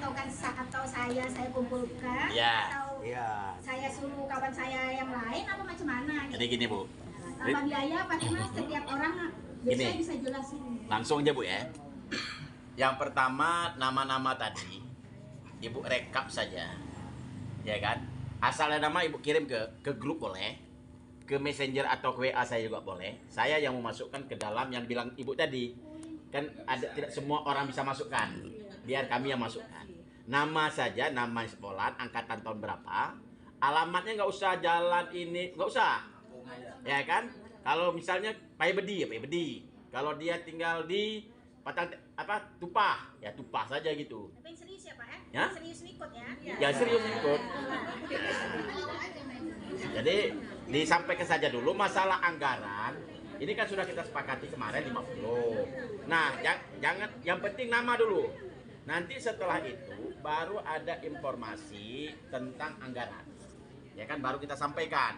atau saya kumpulkan atau saya suruh kawan saya yang lain apa macam mana? Jadi gini Bu. Tambah biaya pasti Mas setiap orang biasanya bisa jelasin. Langsung aja Bu ya. Yang pertama nama-nama tadi Ibu rekap saja. Ya kan? Asal ada nama Ibu kirim ke grup boleh. Ke Messenger atau ke WA saya juga boleh. Saya yang memasukkan ke dalam yang bilang Ibu tadi. Kan tidak semua orang bisa masukkan. Biar kami yang masukkan. Nama saja, nama sekolah, angkatan tahun berapa. Alamatnya nggak usah jalan ini, nggak usah. Ya kan? Kalau misalnya Paibedi ya Paibedi. Kalau dia tinggal di Tupah, ya Tupah saja gitu. Tapi yang serius ya Pak ya? Ya? Serius ikut ya? Ya serius ikut. Jadi disampaikan saja dulu masalah anggaran. Ini kan sudah kita sepakati kemarin 50. Nah, jangan yang penting nama dulu. Nanti setelah itu baru ada informasi tentang anggaran. Ya kan baru kita sampaikan.